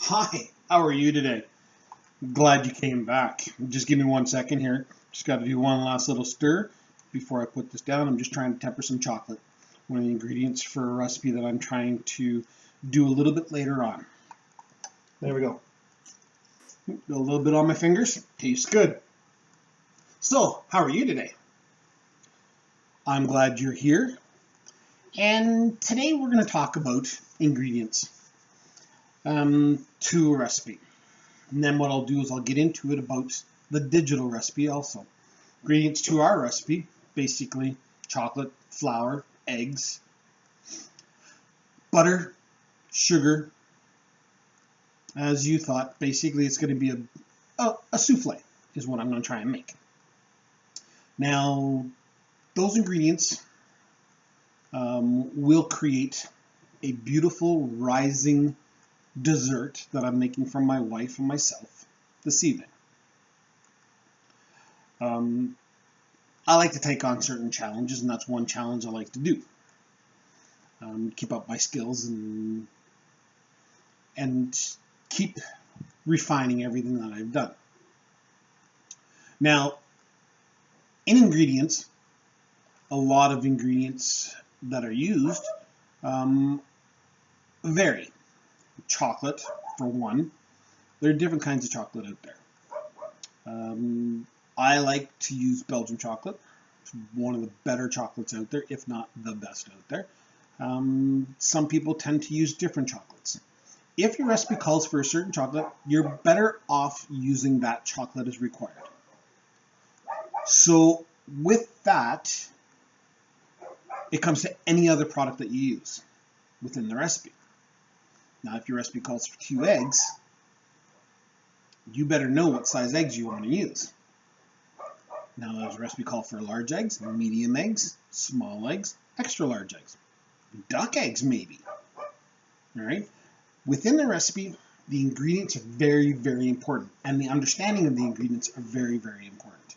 Hi, how are you today? Glad you came back. Just give me 1 second here. Just got to do one last little stir before I put this down. I'm just trying to temper some chocolate. One of the ingredients for a recipe that I'm trying to do a little bit later on. There we go. A little bit on my fingers. Tastes good. So, how are you today? I'm glad you're here. And today we're going to talk about ingredients to a recipe. And then what I'll do is I'll get into it about the digital recipe also. Ingredients to our recipe, basically chocolate, flour, eggs, butter, sugar. As you thought, basically it's going to be a souffle is what I'm going to try and make. Now, those ingredients will create a beautiful rising dessert that I'm making for my wife and myself this evening. I like to take on certain challenges, and that's one challenge I like to do. Keep up my skills and keep refining everything that I've done. Now, in ingredients, a lot of ingredients that are used vary. Chocolate, for one. There are different kinds of chocolate out there. I like to use Belgian chocolate. It's one of the better chocolates out there, if not the best out there. Some people tend to use different chocolates. If your recipe calls for a certain chocolate, you're better off using that chocolate as required. So with that, it comes to any other product that you use within the recipe. Now, if your recipe calls for 2 eggs, you better know what size eggs you want to use. Now, there's a recipe call for large eggs, medium eggs, small eggs, extra large eggs, duck eggs maybe. All right. Within the recipe, the ingredients are very, very important, and the understanding of the ingredients are very, very important.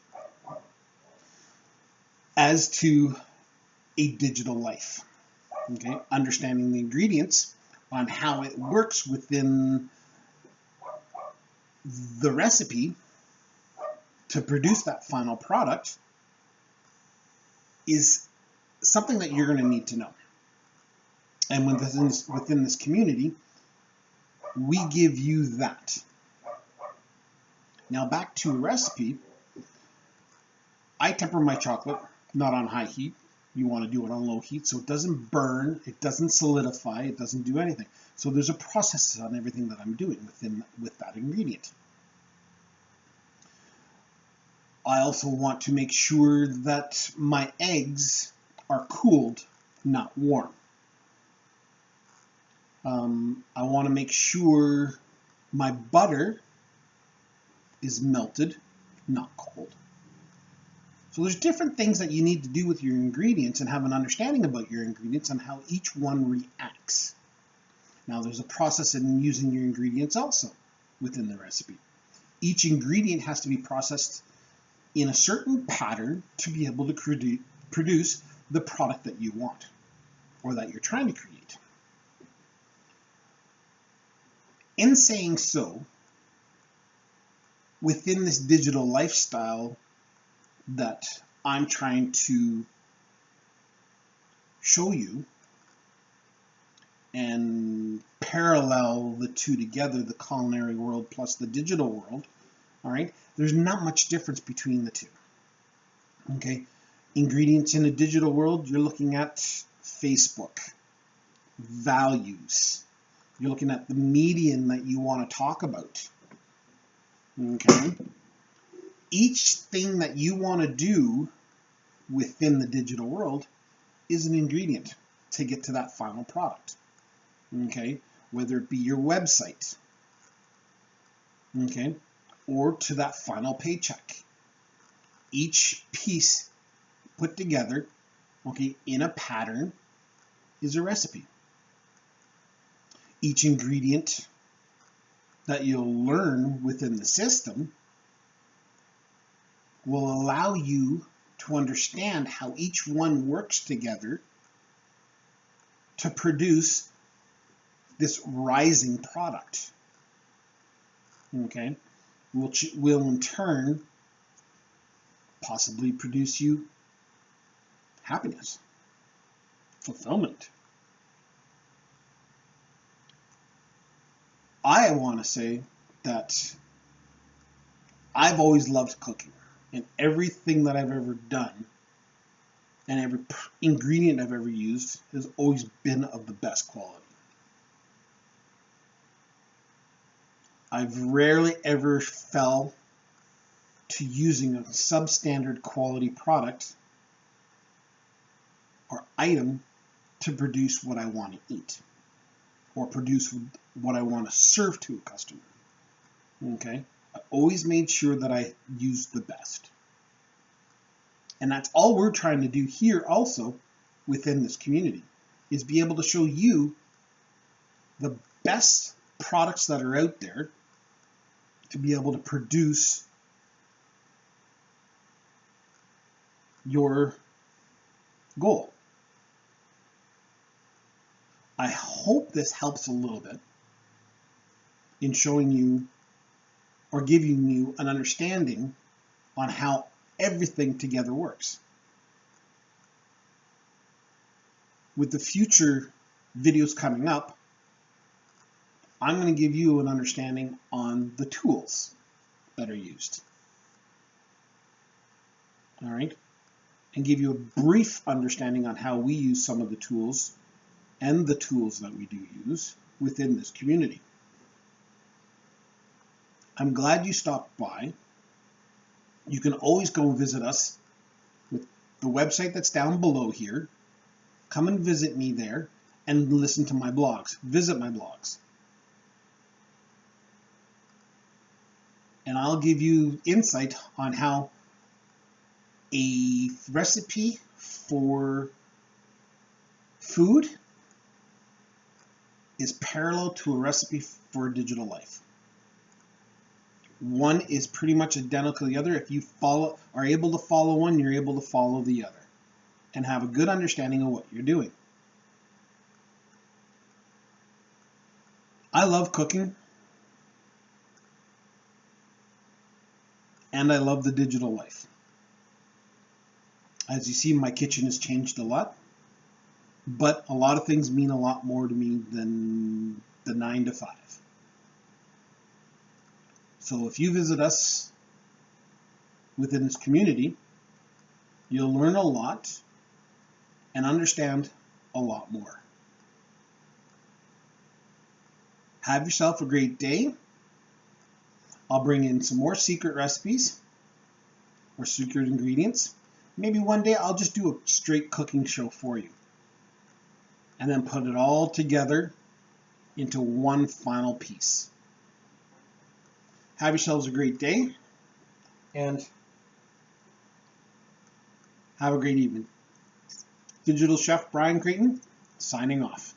As to a digital life, okay, understanding the ingredients on how it works within the recipe to produce that final product is something that you're going to need to know. And within this community, we give you that. Now back to a recipe. I temper my chocolate, not on high heat. You want to do it on low heat so it doesn't burn, it doesn't solidify, it doesn't do anything. So there's a process on everything that I'm doing with that ingredient. I also want to make sure that my eggs are cooled, not warm. I want to make sure my butter is melted, not cold. So there's different things that you need to do with your ingredients and have an understanding about your ingredients and how each one reacts. Now there's a process in using your ingredients also within the recipe. Each ingredient has to be processed in a certain pattern to be able to produce the product that you want or that you're trying to create. In saying so, within this digital lifestyle that I'm trying to show you and parallel the two together, the culinary world plus the digital world, all right, there's not much difference between the two. Okay, ingredients in a digital world, you're looking at Facebook, values, you're looking at the medium that you want to talk about. Okay, each thing that you want to do within the digital world is an ingredient to get to that final product. Okay, whether it be your website, okay, or to that final paycheck. Each piece put together, okay, in a pattern is a recipe. Each ingredient that you'll learn within the system will allow you to understand how each one works together to produce this rising product. okay, will in turn possibly produce you happiness, fulfillment. I want to say that I've always loved cooking, and everything that I've ever done and every ingredient I've ever used has always been of the best quality. I've rarely ever fell to using a substandard quality product or item to produce what I want to eat or produce what I want to serve to a customer. Okay? I always made sure that I used the best. And that's all we're trying to do here also within this community, is be able to show you the best products that are out there to be able to produce your goal. I hope this helps a little bit in showing you or giving you an understanding on how everything together works. With the future videos coming up, I'm going to give you an understanding on the tools that are used. All right? And give you a brief understanding on how we use some of the tools and the tools that we do use within this community. I'm glad you stopped by. You can always go visit us with the website that's down below here. Come and visit me there and listen to my blogs. Visit my blogs. And I'll give you insight on how a recipe for food is parallel to a recipe for a digital life. One is pretty much identical to the other. If you are able to follow one, you're able to follow the other and have a good understanding of what you're doing. I love cooking, and I love the digital life. As you see, my kitchen has changed a lot, but a lot of things mean a lot more to me than the 9 to 5. So if you visit us within this community, you'll learn a lot and understand a lot more. Have yourself a great day. I'll bring in some more secret recipes or secret ingredients. Maybe one day I'll just do a straight cooking show for you and then put it all together into one final piece. Have yourselves a great day and have a great evening. Digital Chef Brian Creighton, signing off.